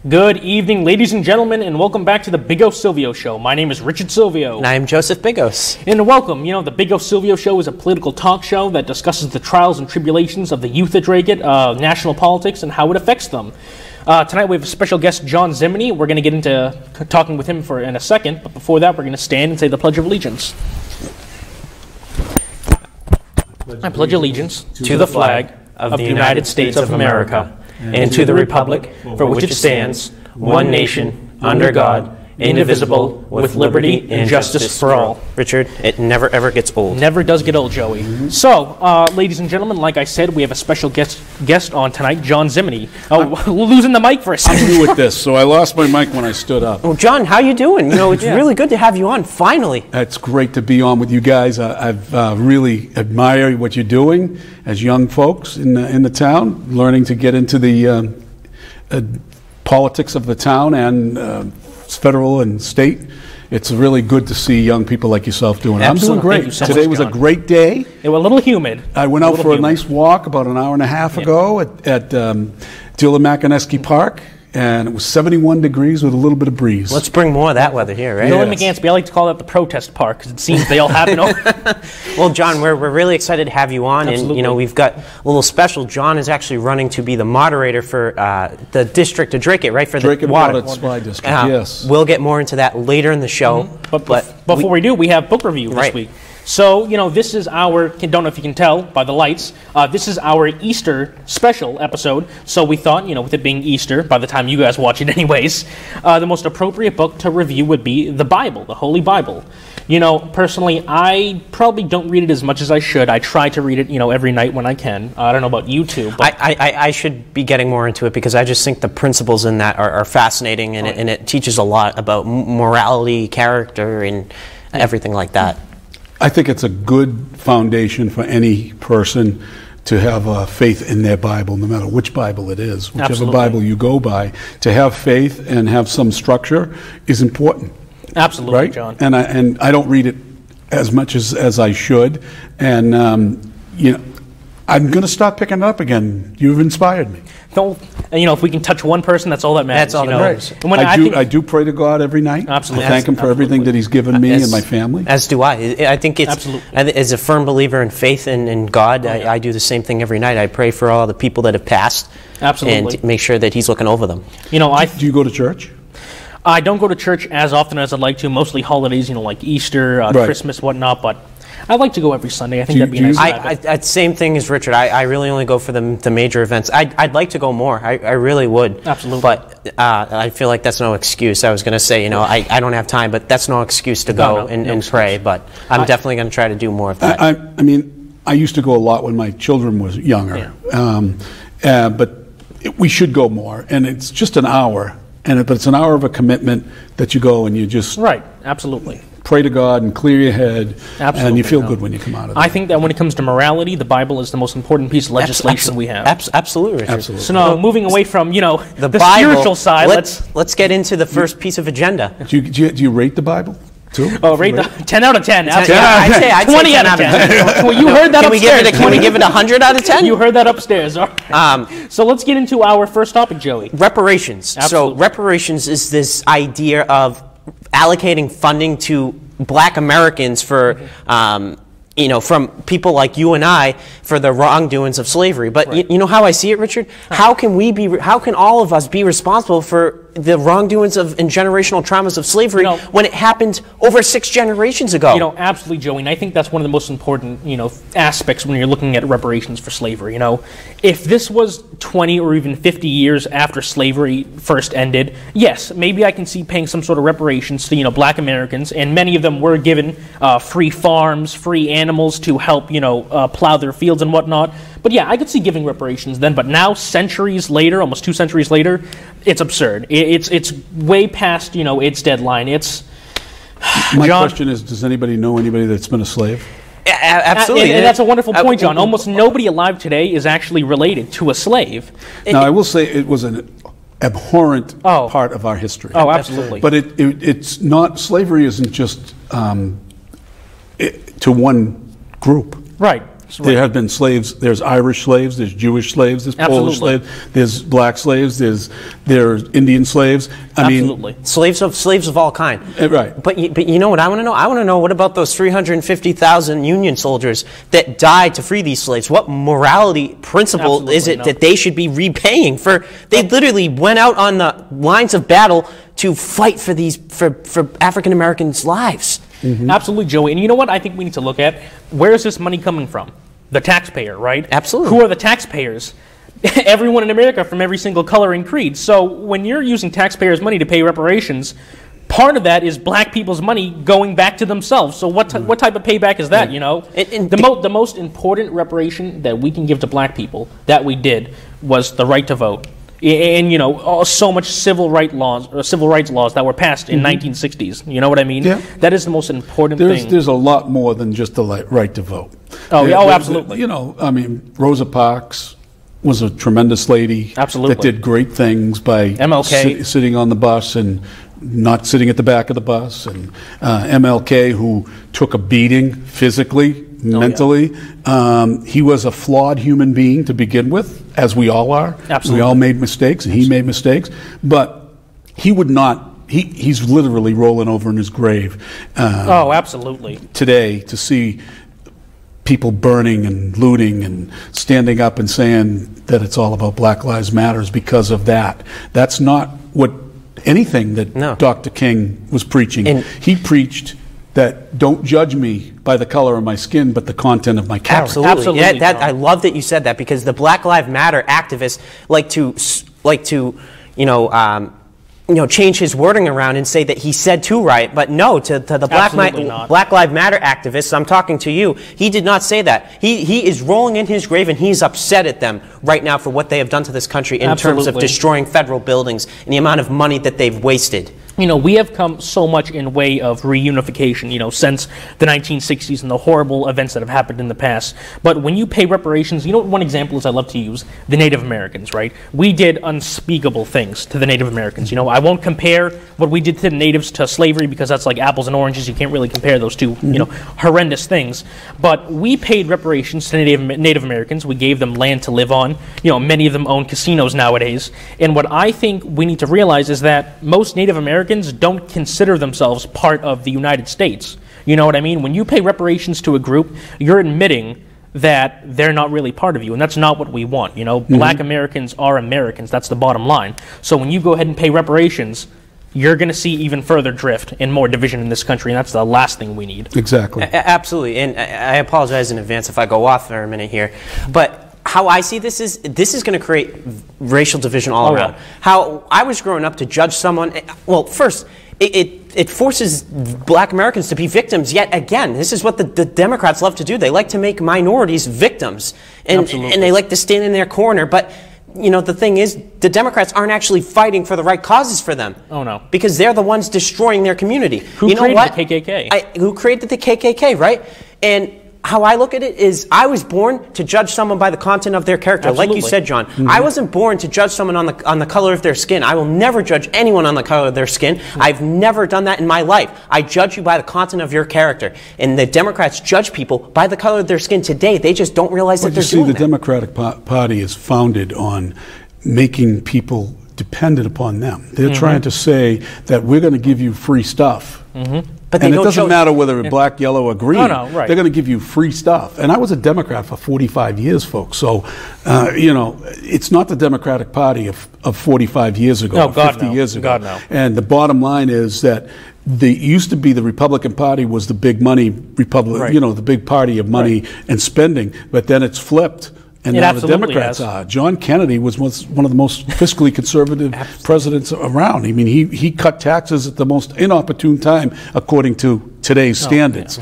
Good evening, ladies and gentlemen, and welcome back to the Bigos Silvio Show. My name is Richard Silvio. And I'm Joseph Bigos. And welcome. You know, the Bigos Silvio Show is a political talk show that discusses the trials and tribulations of the youth at Drake, national politics, and how it affects them. Tonight we have a special guest, John Zimini. We're going to get into talking with him in a second, but before that we're going to stand and say the Pledge of Allegiance. I pledge allegiance to the flag of the United States of America and to the republic for which it stands, one nation, under God, indivisible, with liberty and justice for all. Richard, it never ever gets old. Never does get old, Joey. So, ladies and gentlemen, like I said, we have a special guest on tonight, John Zimini. Oh, losing the mic for a second. I'm new at this, so I lost my mic when I stood up. Well, John, how you doing? You know, it's really good to have you on, finally. It's great to be on with you guys. I've really admired what you're doing as young folks in the town, learning to get into the politics of the town and federal and state. It's really good to see young people like yourself doing it. I'm doing great. Today was a great day. It was a little humid. I went out for a nice walk about an hour and a half ago at Dillon-Maconeski Park, and it was 71 degrees with a little bit of breeze. Let's bring more of that weather here, right? Billy McGansby, I like to call that the protest park because it seems they all happen over. Well, John, we're really excited to have you on. Absolutely. And you know, we've got a little special. John is actually running to be the moderator for the district of Drake, right? For Drake the water Supply District, yes. We'll get more into that later in the show. But before we do, we have book review this week. So, you know, this is our, don't know if you can tell by the lights, this is our Easter special episode. So we thought, you know, with it being Easter, by the time you guys watch it anyways, the most appropriate book to review would be the Bible, the Holy Bible. You know, personally, I probably don't read it as much as I should. I try to read it, you know, every night when I can. I don't know about you two. But I should be getting more into it because I just think the principles in that are fascinating, and it teaches a lot about morality, character, and everything like that. I think it's a good foundation for any person to have faith in their Bible, no matter which Bible it is, whichever Absolutely. Bible you go by. To have faith and have some structure is important. Absolutely, right? John. And I don't read it as much as I should, and you know, I'm going to start picking it up again. You've inspired me. So, you know, if we can touch one person, that's all that matters. That's all that matters. And when I do pray to God every night. Absolutely. I thank Him for everything that He's given me and my family. As do I. I think it's, as a firm believer in faith in God, I do the same thing every night. I pray for all the people that have passed. Absolutely. And make sure that He's looking over them. You know, do you go to church? I don't go to church as often as I'd like to, mostly holidays, you know, like Easter, Christmas, whatnot, but I'd like to go every Sunday. I think that'd be nice. Same thing as Richard. I really only go for the major events. I'd like to go more. I really would. Absolutely. But I feel like that's no excuse. I was going to say, you know, I don't have time, but that's no excuse to go and pray. But I'm definitely going to try to do more of that. I mean, I used to go a lot when my children were younger, but we should go more. And it's just an hour. But it's an hour of a commitment that you go and you just absolutely pray to God and clear your head, and you feel good when you come out of it. I think that when it comes to morality, the Bible is the most important piece of legislation we have. Absolutely, Richard. Absolutely. So now, moving away from the Bible, spiritual side, let's get into the first piece of agenda. Do you rate the Bible? Too? Oh, rate the 10 out of 10. I'd say 20 out of 10. Well, you heard that upstairs. Can we give it 100 out of 10? You heard that upstairs. So let's get into our first topic, Joey. Reparations. Absolutely. So reparations is this idea of allocating funding to Black Americans for, you know, from people like you and I for the wrongdoings of slavery. But you know how I see it, Richard? How can all of us be responsible for the wrongdoings and generational traumas of slavery when it happened over 6 generations ago? You know, absolutely, Joey. And I think that's one of the most important, aspects when you're looking at reparations for slavery. You know, if this was 20 or even 50 years after slavery first ended, yes, maybe I can see paying some sort of reparations to, Black Americans, and many of them were given free farms, free animals to help, plow their fields and whatnot. But yeah, I could see giving reparations then. But now, centuries later, almost 2 centuries later, it's absurd. It's way past, its deadline. My question is, does anybody know anybody that's been a slave? Absolutely. And that's a wonderful point, John. Almost nobody alive today is actually related to a slave. Now, I will say it was an abhorrent part of our history. Oh, absolutely. But it's not, slavery isn't just to one group. Right. There have been slaves. There's Irish slaves. There's Jewish slaves. There's Polish slaves. There's black slaves. There's Indian slaves. I mean, slaves of all kind. Right. But you know what I want to know? I want to know, what about those 350,000 Union soldiers that died to free these slaves? What morality principle is it that they should be repaying for? They literally went out on the lines of battle to fight for African Americans' lives. Absolutely, Joey. And you know what I think we need to look at? Where is this money coming from? The taxpayer, right? Absolutely. Who are the taxpayers? Everyone in America from every single color and creed. So when you're using taxpayers' money to pay reparations, part of that is black people's money going back to themselves. So what type of payback is that, you know? The most important reparation that we can give to black people that we did was the right to vote. And, you know, so much civil rights laws that were passed in 1960s. You know what I mean? Yeah. That is the most important thing. There's a lot more than just the right to vote. Absolutely. You know, I mean, Rosa Parks was a tremendous lady. Absolutely. That did great things by MLK. Sitting on the bus and not sitting at the back of the bus. And MLK, who took a beating physically, mentally. He was a flawed human being to begin with, as we all are. Absolutely. We all made mistakes, and he made mistakes. But he would not, he's literally rolling over in his grave. Absolutely. Today, to see people burning and looting and standing up and saying that it's all about Black Lives Matters because of that. That's not what anything that Dr. King was preaching. He preached that don't judge me by the color of my skin, but the content of my character. Absolutely. I love that you said that, because the Black Lives Matter activists like to change his wording around and say that he said to riot, but no, to the Black Lives Matter activists, I'm talking to you, he did not say that. He is rolling in his grave, and he's upset at them right now for what they have done to this country in terms of destroying federal buildings and the amount of money that they've wasted. You know, we have come so much in way of reunification, you know, since the 1960s and the horrible events that have happened in the past. But when you pay reparations, you know, one example is I love to use the Native Americans, right? We did unspeakable things to the Native Americans. You know, I won't compare what we did to the natives to slavery, because that's like apples and oranges. You can't really compare those two, you know, horrendous things. But we paid reparations to Native Americans. We gave them land to live on. You know, many of them own casinos nowadays. And what I think we need to realize is that most Native Americans don't consider themselves part of the United States. You know what I mean? When you pay reparations to a group, you're admitting that they're not really part of you, and that's not what we want. You know, Black Americans are Americans. That's the bottom line. So when you go ahead and pay reparations, you're going to see even further drift and more division in this country, and that's the last thing we need. Exactly. Absolutely. And I apologize in advance if I go off for a minute here, but how I see this is going to create racial division all around. How I was growing up to judge someone, well, first, it forces Black Americans to be victims yet again. This is what the Democrats love to do. They like to make minorities victims, and they like to stand in their corner. But, you know, the thing is, the Democrats aren't actually fighting for the right causes for them. Oh, no. Because they're the ones destroying their community. Who created the KKK? Who created the KKK, right? And how I look at it is, I was born to judge someone by the content of their character. Absolutely. Like you said, John. I wasn't born to judge someone on the color of their skin. I will never judge anyone on the color of their skin. I've never done that in my life. I judge you by the content of your character. And the Democrats judge people by the color of their skin today. They just don't realize that they're doing that. The Democratic Party is founded on making people dependent upon them. They're trying to say that we're going to give you free stuff. But and it doesn't matter whether it's black, yellow, or green. Right. They're going to give you free stuff. And I was a Democrat for 45 years, folks. So, you know, it's not the Democratic Party of 45 years ago, 50 years ago. God, no. And the bottom line is that used to be the Republican Party was the big money Republic, you know, the big party of money and spending. But then it's flipped. And now the Democrats are. John Kennedy was one of the most fiscally conservative presidents around. I mean, he cut taxes at the most inopportune time, according to today's standards.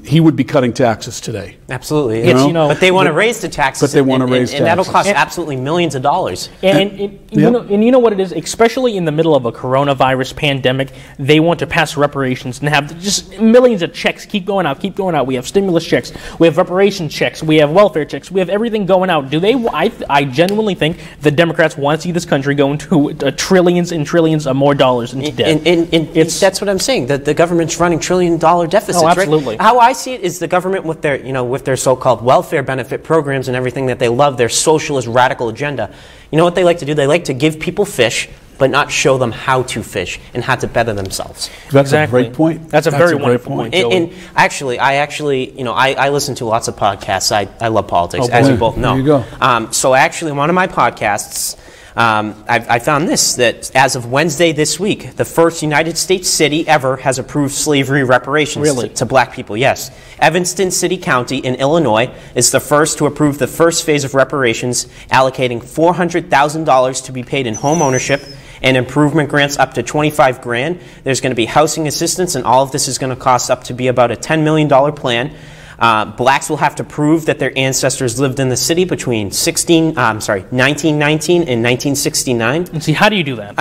He would be cutting taxes today. Absolutely. But they want to raise the taxes. But they want to raise taxes. And that'll cost absolutely millions of dollars. And you know what it is? Especially in the middle of a coronavirus pandemic, they want to pass reparations and have just millions of checks keep going out, keep going out. We have stimulus checks. We have reparation checks. We have welfare checks. We have everything going out. Do they? I genuinely think the Democrats want to see this country go into trillions and trillions of more dollars into debt. And that's what I'm saying. That the government's running $1 trillion deficits. Absolutely. Right? How I see it is the government with their, with their so-called welfare benefit programs and everything that they love, their socialist radical agenda. You know what they like to do? They like to give people fish, but not show them how to fish and how to better themselves. That's a great point. That's a very wonderful point. And actually, I listen to lots of podcasts. I love politics, as you both know. There you go. So actually, one of my podcasts, I found this, that as of Wednesday this week, the first United States city ever has approved slavery reparations to black people. Yes. Evanston City County in Illinois is the first to approve the first phase of reparations, allocating $400,000 to be paid in home ownership and improvement grants up to $25 grand. There's going to be housing assistance, and all of this is going to cost up to be about a $10 million plan. Blacks will have to prove that their ancestors lived in the city between 1919 and 1969. And see, how do you do that?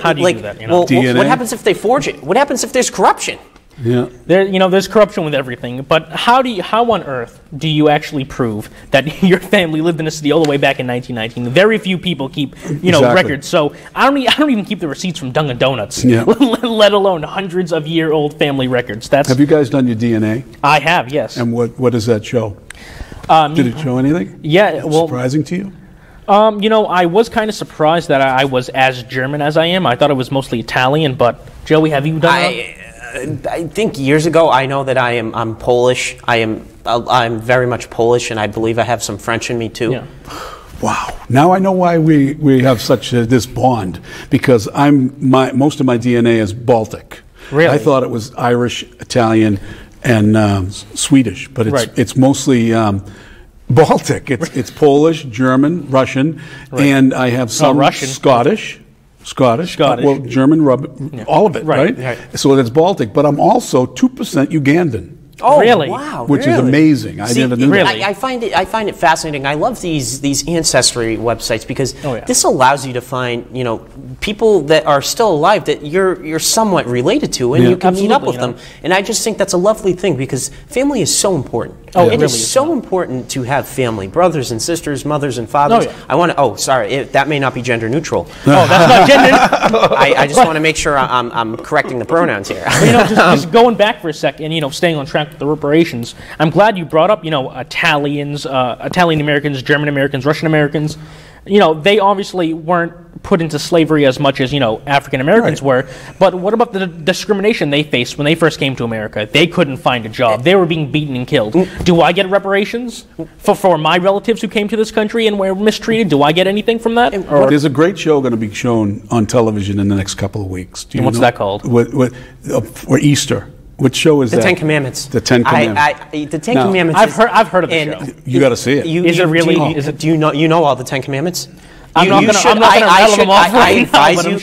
How do you do that? Well, what happens if they forge it? What happens if there's corruption? Yeah. There's corruption with everything, but how on earth do you actually prove that your family lived in a city all the way back in 1919? Very few people keep, records. So I don't even keep the receipts from Dunkin' Donuts, let alone hundreds of year-old family records. Have you guys done your DNA? I have, yes. And what does that show? Did it show anything? Yeah, well, surprising to you? I was kind of surprised that I was as German as I am. I thought it was mostly Italian, but Joey, have you done it? I think years ago, I know that I'm Polish. I'm very much Polish, and I believe I have some French in me too. Yeah. Wow! Now I know why we have such this bond, because most of my DNA is Baltic. Really? I thought it was Irish, Italian, and Swedish, but it's mostly Baltic. It's Polish, German, Russian, and I have some Scottish. Well, German, all of it, right? So that's Baltic, but I'm also 2% Ugandan. Oh, really? Wow! Which is amazing. I never knew that. I find it fascinating. I love these ancestry websites because this allows you to find people that are still alive that you're somewhat related to, and you can meet up with them. And I just think that's a lovely thing because family is so important. It is so important to have family, brothers and sisters, mothers and fathers. That may not be gender neutral. That's not gender. I just want to make sure I'm correcting the pronouns here. Just going back for a second, staying on track with the reparations, I'm glad you brought up, Italians, Italian Americans, German Americans, Russian Americans. They obviously weren't put into slavery as much as, African Americans were. But what about the discrimination they faced when they first came to America? They couldn't find a job. They were being beaten and killed. Do I get reparations for my relatives who came to this country and were mistreated? Do I get anything from that? There's a great show going to be shown on television in the next couple of weeks. What's that called? For Easter. Which show is that? The Ten Commandments. The Ten Commandments. The Ten Commandments. I've heard of the show. You got to see it. Is it really? Do you know all the Ten Commandments? I'm not going to rattle them off I advise now, you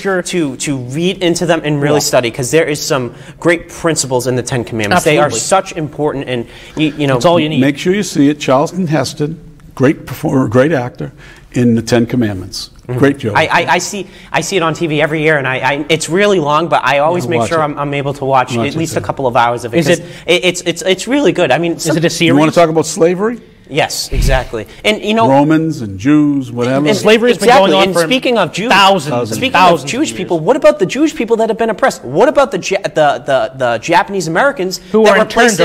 to read into them and really study, because there is some great principles in the Ten Commandments. Absolutely. They are such important, and that's all you need. Make sure you see it. Charlton Heston, great performer, great actor in the Ten Commandments. Great joke. I see it on TV every year, and it's really long, but I always make sure I'm able to watch at least a couple of hours of it. It's really good. I mean, is it a series? You want to talk about slavery? Yes, exactly. And Romans and Jews, whatever. And slavery has been going on for speaking of Jews, thousands of Jewish people, what about the Jewish people that have been oppressed? What about the Japanese Americans who were placed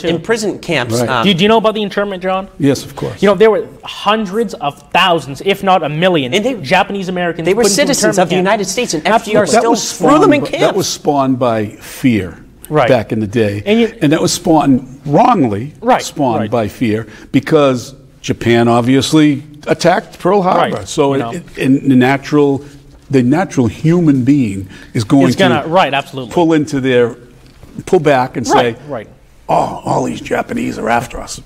in prison camps? Right. Do you know about the internment, John? Yes, of course. There were hundreds of thousands, if not a million, Japanese Americans. They were citizens of the United States, and FDR still threw them in camps. That was spawned by fear. Back in the day, and that was spawned wrongly, by fear, because Japan obviously attacked Pearl Harbor. So, the natural human being is going to pull back and say, "Oh, all these Japanese are after us."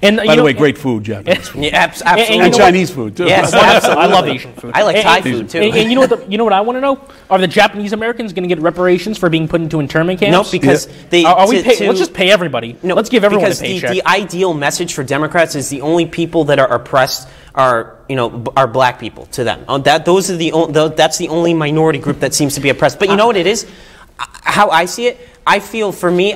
And by the way, great food, Japanese food. Yeah, absolutely. And Chinese food too. Yes, I love Asian food. I like Thai food too. And you know what I want to know? Are the Japanese Americans going to get reparations for being put into internment camps? No, because let's just pay everybody. No, let's give everyone a paycheck. Because the ideal message for Democrats is the only people that are oppressed are black people to them. That's the only minority group that seems to be oppressed. But you know what it is? How I see it, I feel for me,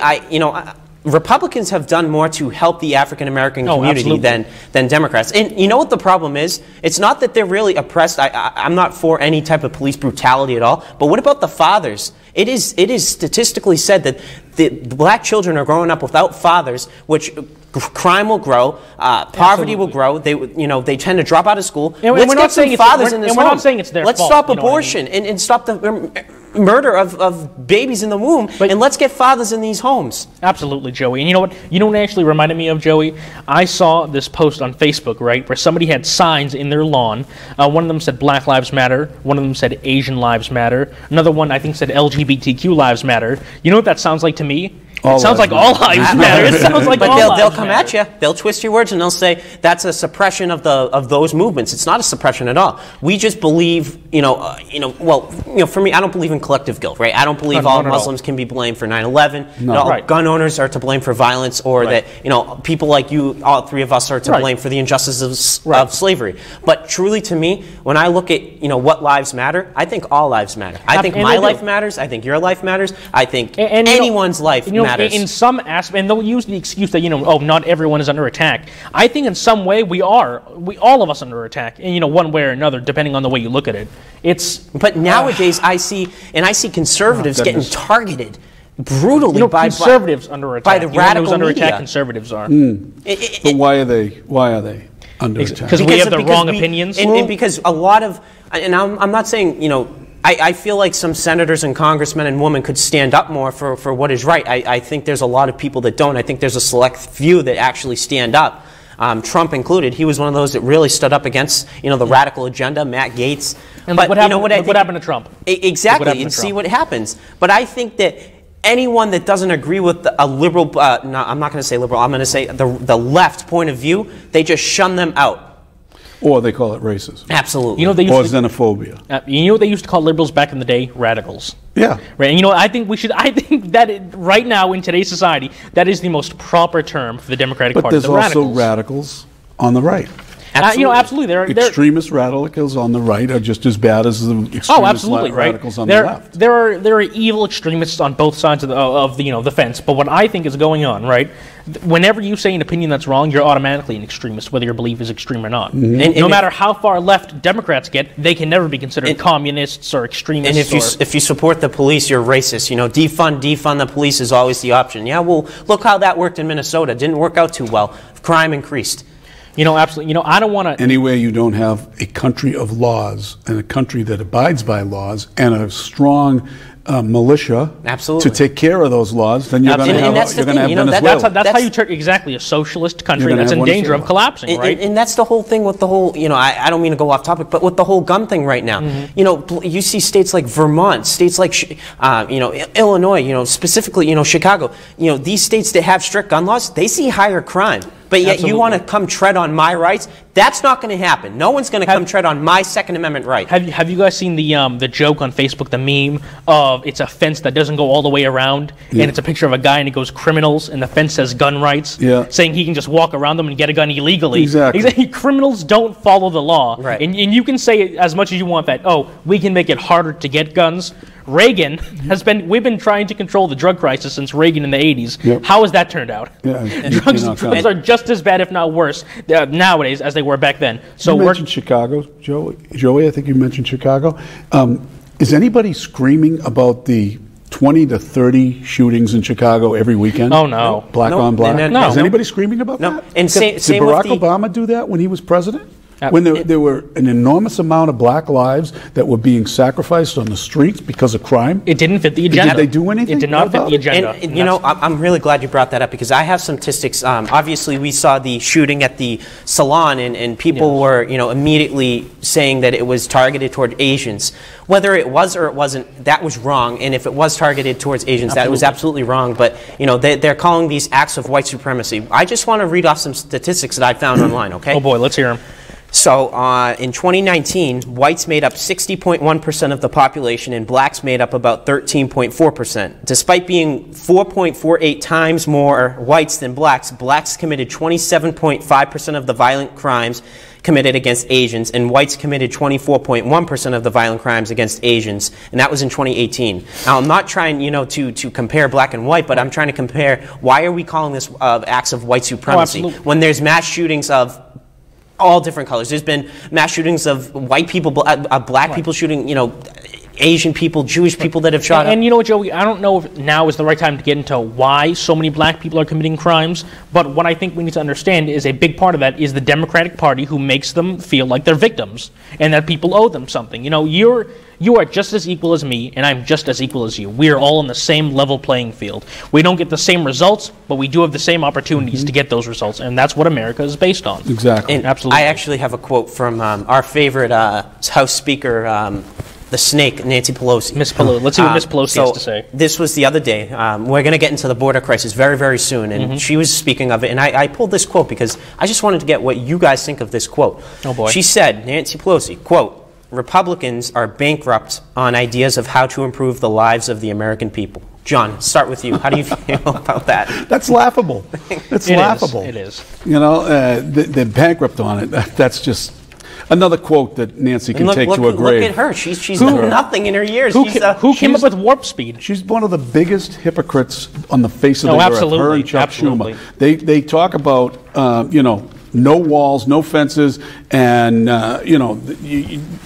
Republicans have done more to help the African American community than Democrats. And you know what the problem is? It's not that they're really oppressed. I'm not for any type of police brutality at all. But what about the fathers? It is statistically said that the black children are growing up without fathers, which crime will grow, poverty will grow. They tend to drop out of school. And Let's get some fathers in this home. We're not saying it's their fault. Let's stop abortion and stop the murder of babies in the womb, and let's get fathers in these homes. Absolutely, Joey. And you know what? You know what it actually reminded me of, Joey? I saw this post on Facebook, right, where somebody had signs in their lawn. One of them said Black Lives Matter. One of them said Asian Lives Matter. Another one, I think, said LGBTQ Lives Matter. You know what that sounds like to me? It sounds like all lives matter. It sounds like all lives matter. But they'll come at you. They'll twist your words and they'll say that's a suppression of those movements. It's not a suppression at all. We just believe, for me, I don't believe in collective guilt, right? I don't believe all Muslims can be blamed for 9/11. All gun owners are to blame for violence, or that people like you, all three of us, are to blame for the injustices of slavery. But truly, to me, when I look at what lives matter, I think all lives matter. I think my life matters. I think your life matters. I think anyone's life matters. In some aspect, and they'll use the excuse that not everyone is under attack. I think in some way we all of us under attack, and one way or another, depending on the way you look at it. But nowadays I see conservatives getting targeted brutally by conservatives under attack. By the radical under media. Attack conservatives are. But why are they under attack? Because we have the wrong opinions, and because a lot of, and I'm not saying I feel like some senators and congressmen and women could stand up more for what is right. I think there's a lot of people that don't. I think there's a select few that actually stand up, Trump included. He was one of those that really stood up against the radical agenda, Matt Gaetz. And what happened to Trump? Exactly, and see what happens. But I think that anyone that doesn't agree with a liberal, no, I'm not going to say liberal, I'm going to say the left point of view, they just shun them out. Or they call it racism. Absolutely. Or xenophobia. You know what they used to call liberals back in the day? Radicals. Yeah. Right. And I think that right now in today's society, that is the most proper term for the Democratic Party. But there's also radicals on the right. Absolutely. Absolutely. Extremist radicals on the right are just as bad as the extremist radicals on the left. There are evil extremists on both sides of the fence. But what I think is going on, right? Whenever you say an opinion that's wrong, you're automatically an extremist, whether your belief is extreme or not. Mm-hmm. And no matter how far left Democrats get, they can never be considered communists or extremists. And if you support the police, you're racist. Defund the police is always the option. Yeah, well, look how that worked in Minnesota. Didn't work out too well. Crime increased. Absolutely. I don't want to. Anywhere you don't have a country of laws and a country that abides by laws and a strong militia to take care of those laws, then you're going to have Venezuela. That's how you turn exactly a socialist country that's in danger of collapsing, right? And that's the whole thing with the whole, I don't mean to go off topic, but with the whole gun thing right now. Mm-hmm. You see states like Vermont, states like, Illinois, specifically, Chicago. These states that have strict gun laws, they see higher crime. But yet you want to come tread on my rights? That's not going to happen. No one's going to come tread on my Second Amendment right. Have you guys seen the joke on Facebook, the meme of it's a fence that doesn't go all the way around, and it's a picture of a guy and it goes criminals, and the fence says gun rights, saying he can just walk around them and get a gun illegally. Exactly. Criminals don't follow the law. Right. And you can say as much as you want that, we can make it harder to get guns. Reagan we've been trying to control the drug crisis since Reagan in the 80s. Yep. How has that turned out? Yeah, drugs are just as bad, if not worse, nowadays as they were back then. So you mentioned Chicago, Joey, I think you mentioned Chicago. Is anybody screaming about the 20 to 30 shootings in Chicago every weekend? Oh, no. Black on black? No. Is anybody screaming about that? And did Barack Obama do that when he was president? When there were an enormous amount of black lives that were being sacrificed on the streets because of crime? It didn't fit the agenda. Did they do anything? It did not fit the agenda. And I'm really glad you brought that up because I have some statistics. Obviously, we saw the shooting at the salon, and people were, immediately saying that it was targeted toward Asians. Whether it was or it wasn't, that was wrong. And if it was targeted towards Asians, that was absolutely wrong. But, they're calling these acts of white supremacy. I just want to read off some statistics that I found online, okay? Oh, boy, let's hear them. So in 2019, whites made up 60.1% of the population and blacks made up about 13.4%. Despite being 4.48 times more whites than blacks, blacks committed 27.5% of the violent crimes committed against Asians, and whites committed 24.1% of the violent crimes against Asians, and that was in 2018. Now, I'm not trying, to compare black and white, but I'm trying to compare why are we calling this acts of white supremacy when there's mass shootings of all different colors. There's been mass shootings of white people, black people shooting, Asian people, Jewish people that have shot up. And you know what, Joey, I don't know if now is the right time to get into why so many black people are committing crimes, but what I think we need to understand is a big part of that is the Democratic Party who makes them feel like they're victims and that people owe them something. You are just as equal as me, and I'm just as equal as you. We are all on the same level playing field. We don't get the same results, but we do have the same opportunities to get those results, and that's what America is based on. Exactly. And absolutely. I actually have a quote from our favorite House Speaker, the snake, Nancy Pelosi. Miss Pelosi. Let's see what Miss Pelosi has to say. This was the other day. We're going to get into the border crisis very, very soon, and she was speaking of it, and I pulled this quote because I just wanted to get what you guys think of this quote. Oh, boy. She said, Nancy Pelosi, quote, "Republicans are bankrupt on ideas of how to improve the lives of the American people." John, start with you. How do you feel about that? That's laughable. It's laughable. It is. They're bankrupt on it. That's just another quote that Nancy can take to her grave. Look at her. She's done nothing in her years. Who came up with warp speed? She's one of the biggest hypocrites on the face of the earth. Absolutely. Her and Chuck Absolutely. Schumer. They talk about no walls, no fences, and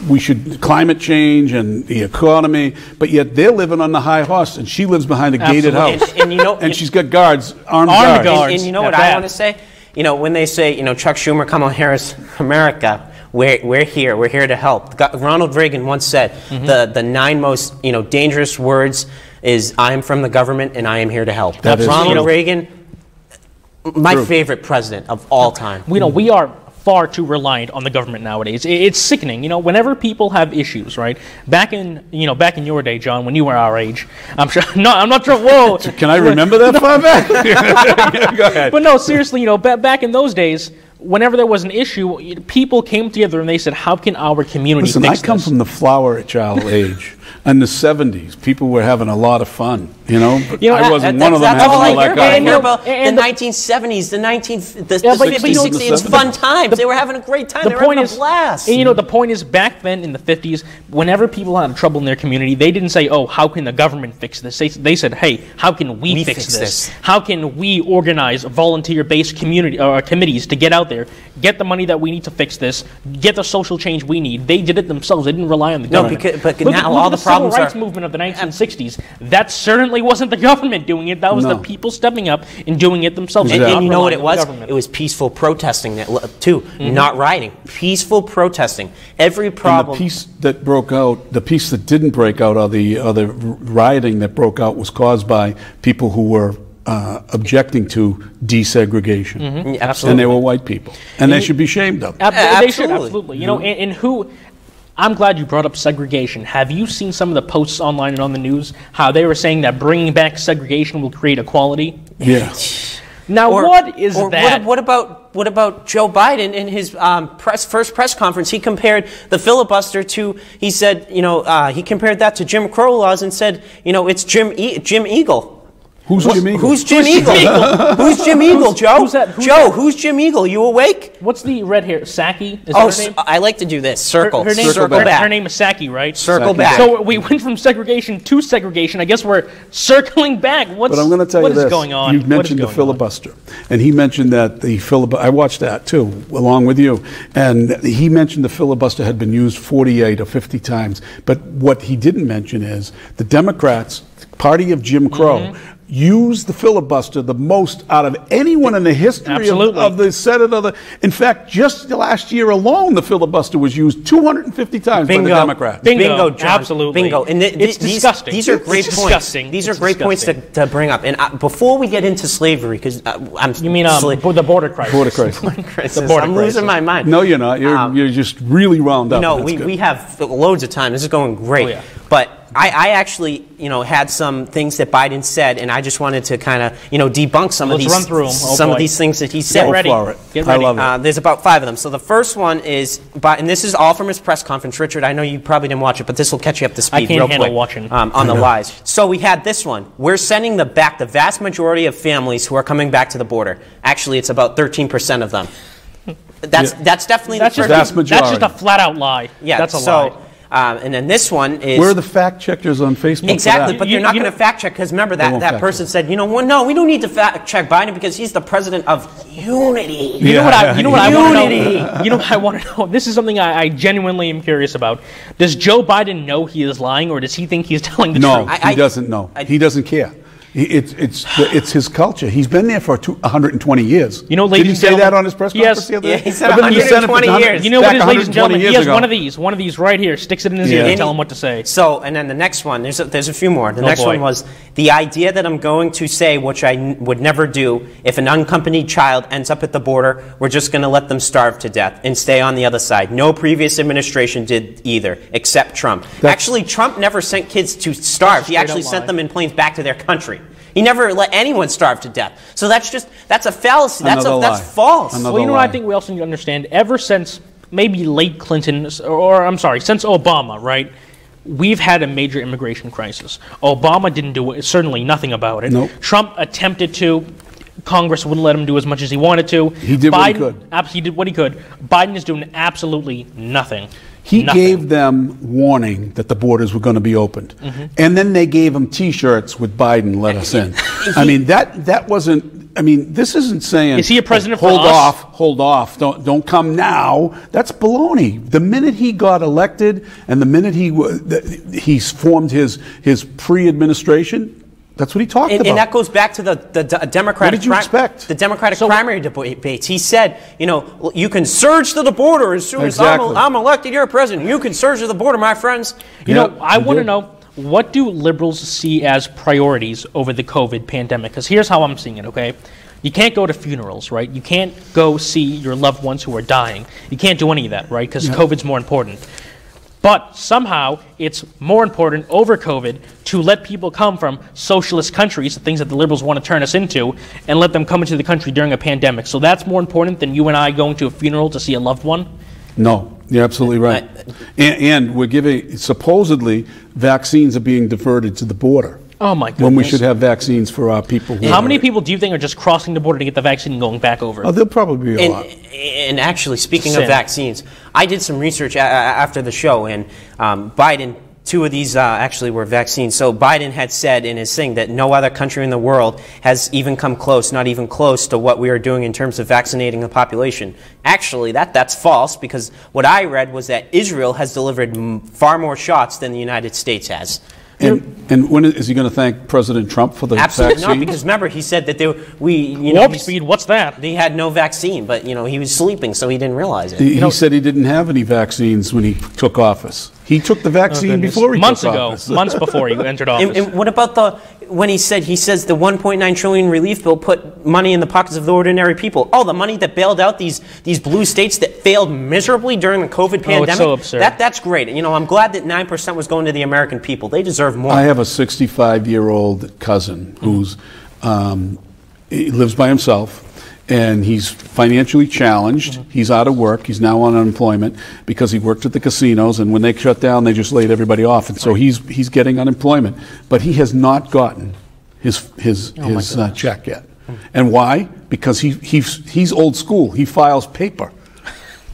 we should climate change and the economy, but yet they're living on the high horse, and she lives behind a gated house, and she's got guards, armed guards. And you know what I want to say? When they say, Chuck Schumer, Kamala Harris, America, we're here to help. Ronald Reagan once said the 9 most dangerous words is "I am from the government and I am here to help." Ronald Reagan, my favorite president of all time. We are far too reliant on the government nowadays. It's sickening. Whenever people have issues, right? Back in your day, John, when you were our age, I'm not sure. Whoa. Can I remember that far back? Go ahead. But no, seriously, back in those days, whenever there was an issue, people came together and they said, "How can our community fix this?" Listen, I come from the flower child age. In the 70s, people were having a lot of fun, but I wasn't one of them having all that I hear about the 1970s, the 50s, 60s. It's fun times. They were having a great time. They were having a blast. And the point is, back then in the 50s, whenever people had trouble in their community, they didn't say, "Oh, how can the government fix this?" They said, "Hey, how can we fix this? How can we organize volunteer-based committees to get out there, get the money that we need to fix this, get the social change we need?" They did it themselves. They didn't rely on the government. But now all the civil rights movement of the 1960s, that certainly wasn't the government doing it. That was the people stepping up and doing it themselves. Exactly. And you know what it was? It was peaceful protesting too, not rioting. Peaceful protesting. Every problem. And the peace that broke out, the peace that didn't break out, or the rioting that broke out, was caused by people who were objecting to desegregation. Absolutely. And they were white people. And they should be shamed of. They should, absolutely. And who... I'm glad you brought up segregation. Have you seen some of the posts online and on the news, how they were saying that bringing back segregation will create equality? Yeah. Now, what is that? What about Joe Biden in his first press conference? He compared the filibuster to, he said, he compared that to Jim Crow laws and said, it's Jim Eagle. Who's Jim Eagle? Who's Jim Eagle? Who's Jim Eagle, Joe? Who's that? Who's Jim Eagle? You awake? What's the red hair? Saki? Is that her name? I like to do this. Circle. Her name is Saki, right? Circle back. So we went from segregation to segregation. I guess we're circling back. But I'm going to tell you this. What is going on? You mentioned the filibuster. And he mentioned that the filibuster, I watched that too, along with you. And he mentioned the filibuster had been used 48 or 50 times. But what he didn't mention is the Democrats, party of Jim Crow, used the filibuster the most out of anyone in the history of the Senate. In fact, just last year alone, the filibuster was used 250 times by the Democrats. Bingo, John. Absolutely. Bingo. And it's disgusting. These are great points. These are great points to bring up. And before we get into slavery, because you mean the border crisis? Border crisis. The border I'm losing my mind. No, you're not. You're just really wound up. No, we have loads of time. This is going great. Oh, yeah. But I actually, had some things that Biden said, and I just wanted to kind of, debunk some of these some of these things that he said. Get ready. Get ready. I love it. There's about 5 of them. So the first one is, and this is all from his press conference. Richard, I know you probably didn't watch it, but this will catch you up to speed real quick. I can't handle watching. On the lies. So we had this one. We're sending back the vast majority of families who are coming back to the border. Actually, it's about 13% of them. That's definitely That's the just first. vast majority. That's just a flat out lie. Yeah, that's a so, lie. And then this one is... Where are the fact checkers on Facebook? Exactly, for that? but they're not going to fact check because remember that person said, you know what? No, we don't need to fact check Biden because he's the president of unity. You know what I want to know? You know what I want to know? This is something I genuinely am curious about. Does Joe Biden know he is lying, or does he think he's telling the No, truth? he doesn't know. He doesn't care. It's his culture. He's been there for 120 years. You know, Did ladies he and say gentlemen, that on his press conference the other day? Yeah, he said I've been in the Senate for 120 years. You know what it is, back ladies and gentlemen? 120 He has years ago. one of these right here. Sticks it in his ear and tell him what to say. So, and then the next one, there's a few more. The next boy. one was the idea that I'm going to say, which I would never do, if an unaccompanied child ends up at the border, we're just going to let them starve to death and stay on the other side. No previous administration did either, except Trump. Actually, Trump never sent kids to starve. He actually sent them in planes back to their country. He never let anyone starve to death. So that's a fallacy. That's false. Another Well, you know what lie. I think we also need to understand? Ever since maybe late Clinton, since Obama, right? We've had a major immigration crisis. Obama didn't do certainly nothing about it. Nope. Trump attempted to. Congress wouldn't let him do as much as he wanted to. He did what he could. He did what he could. Biden is doing absolutely nothing. He Nothing. gave them warning that the borders were going to be opened. And then they gave him T-shirts with Biden, let us in. I mean, that wasn't, I mean, this isn't saying... Is he a president hold for us? hold off, don't come now. That's baloney. The minute he got elected and the minute he formed his pre-administration, that's what he talked about. And that goes back to the Democratic... What did you expect? The Democratic primary debates. He said, you know, you can surge to the border as soon as I'm elected, you're president. You can surge to the border, my friends. You know, I want to know, what do liberals see as priorities over the COVID pandemic? Because here's how I'm seeing it, okay? You can't go to funerals, right? You can't go see your loved ones who are dying. You can't do any of that, right? Because COVID's more important. But somehow it's more important over COVID to let people come from socialist countries, the things that the liberals want to turn us into, and let them come into the country during a pandemic. So that's more important than you and I going to a funeral to see a loved one? No, you're absolutely right. And we're giving, supposedly, vaccines are being diverted to the border. Oh, my goodness. When we should have vaccines for our people. How many people do you think are just crossing the border to get the vaccine and going back over? Oh, there'll probably be a lot. And actually, speaking of vaccines, I did some research after the show, and Biden, two of these actually were vaccines. So Biden had said in his thing that no other country in the world has even come close, not even close to what we are doing in terms of vaccinating the population. Actually, that's false, because what I read was that Israel has delivered far more shots than the United States has. And when is he going to thank President Trump for the Absolutely vaccine? not, because remember, he said that Warp speed, what's that? They had no vaccine, but he was sleeping, so he didn't realize it. He said he didn't have any vaccines when he took office. He took the vaccine before he took office. Months before he entered office. And what about when he says the 1.9 trillion relief bill put money in the pockets of the ordinary people? Oh, the money that bailed out these blue states that failed miserably during the COVID pandemic? It's so absurd. That's great. I'm glad that 9% was going to the American people. They deserve more. I have a 65-year-old cousin who's he lives by himself. And he's financially challenged. He's out of work. He's now on unemployment because he worked at the casinos. And when they shut down, they just laid everybody off. And so he's getting unemployment. But he has not gotten his check yet. And why? Because he's old school. He files paper.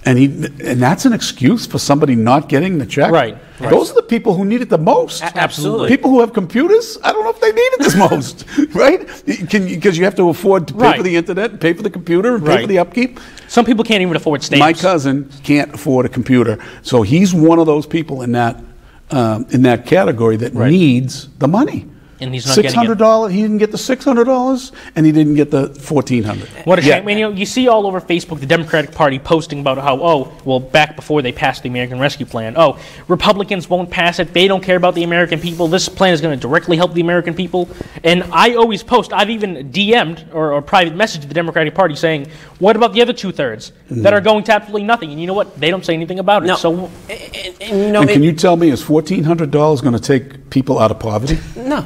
And that's an excuse for somebody not getting the check. Right. Those are the people who need it the most. Absolutely. People who have computers, I don't know if they need it the most, right? Because you have to afford to pay for the internet, pay for the computer, and pay for the upkeep. Some people can't even afford stamps. My cousin can't afford a computer, so he's one of those people in that category that needs the money. And he's not getting it. $600. He didn't get the $600, and he didn't get the $1,400. What a shame. I mean, you see all over Facebook the Democratic Party posting about how, back before they passed the American Rescue Plan, Republicans won't pass it. They don't care about the American people. This plan is going to directly help the American people. And I always post. I've even DM'd or private messaged the Democratic Party saying, what about the other two-thirds that are going to absolutely nothing? And you know what? They don't say anything about it. No. So, and can you tell me, is $1,400 going to take people out of poverty? No.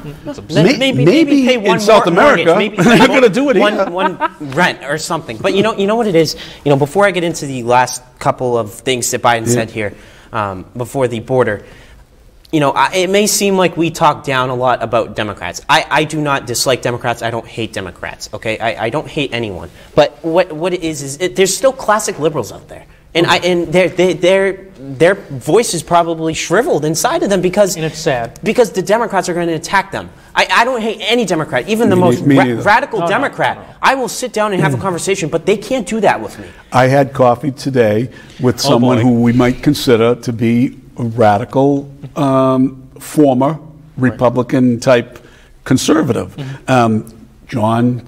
Maybe pay one in South America, maybe they're not going to do it here. One rent or something. But you know what it is? Before I get into the last couple of things that Biden said here, before the border, it may seem like we talk down a lot about Democrats. I do not dislike Democrats. I don't hate Democrats. Okay, I don't hate anyone. But what it is there's still classic liberals out there, and their voice is probably shriveled inside of them because and it's sad because the Democrats are going to attack them. I don't hate any Democrat, even the most radical Democrat. No. I will sit down and have a conversation, but they can't do that with me. I had coffee today with someone who we might consider to be a radical, former Republican-type conservative, John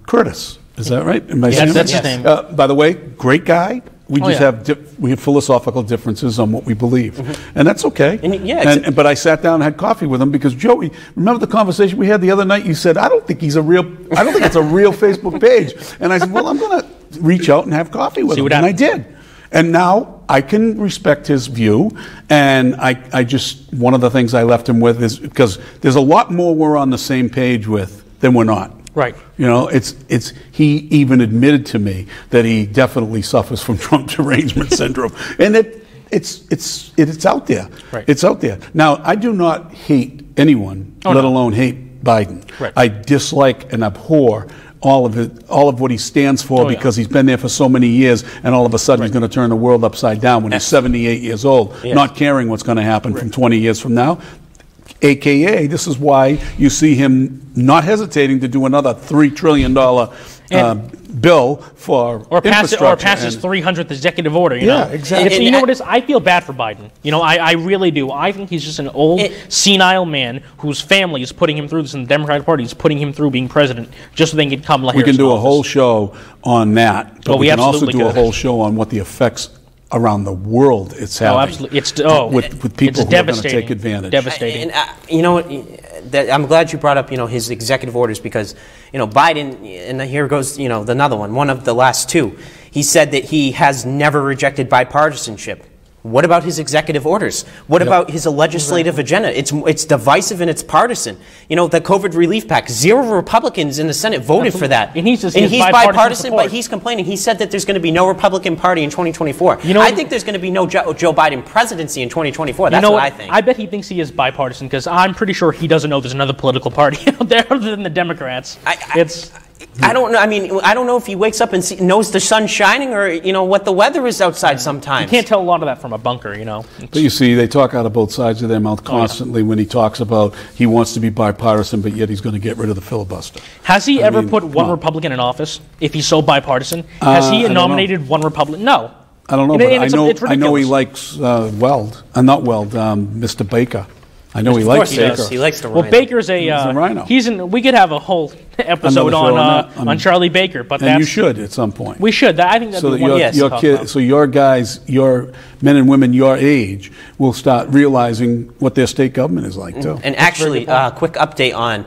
Curtis. Is that right? Am I saying that's his name. By the way, great guy. We just have philosophical differences on what we believe, and that's okay. But I sat down and had coffee with him because Joey, remember the conversation we had the other night? You said I don't think it's a real Facebook page, and I said, well, I'm going to reach out and have coffee with him, and I did. And now I can respect his view, and I just one of the things I left him with is because there's a lot more we're on the same page with than we're not. Right. He even admitted to me that he definitely suffers from Trump derangement syndrome, and it's out there. Right. It's out there. Now, I do not hate anyone, let alone hate Biden. Right. I dislike and abhor all of what he stands for because he's been there for so many years, and all of a sudden he's going to turn the world upside down when he's 78 years old, not caring what's going to happen from 20 years from now. AKA, this is why you see him not hesitating to do another $3 trillion bill for infrastructure. Or pass his 300th executive order. You know? Exactly. You know what it is? I feel bad for Biden. I really do. I think he's just an old, senile man whose family is putting him through this, and the Democratic Party is putting him through being president just so they can get Kamala Harris. We can do a whole show on that, but we can also do a whole show on what the effects around the world it's having. Absolutely. With people who are going to take advantage. Devastating. And I'm glad you brought up his executive orders because Biden, and here goes another one of the last two. He said that he has never rejected bipartisanship. What about his executive orders? What about his legislative agenda? It's divisive and it's partisan. The COVID relief pack, 0 Republicans in the Senate voted for that. And he's bipartisan, but he's complaining. He said that there's going to be no Republican Party in 2024. I think there's going to be no Joe Biden presidency in 2024. That's what I think. I bet he thinks he is bipartisan because I'm pretty sure he doesn't know there's another political party out there other than the Democrats. I don't know. I mean, I don't know if he wakes up and knows the sun's shining or, what the weather is outside sometimes. You can't tell a lot of that from a bunker, But you see, they talk out of both sides of their mouth constantly when he talks about he wants to be bipartisan, but yet he's going to get rid of the filibuster. Has he ever put one Republican in office, if he's so bipartisan? Has he nominated one Republican? No. I don't know, but I know he likes Mr. Baker. I know he likes Baker. He likes the rhino. Well, Baker's a rhino. We could have a whole episode on Charlie Baker, but you should at some point. We should. I think that'd be one. So your guys, your men and women your age, will start realizing what their state government is like too. And actually, quick update on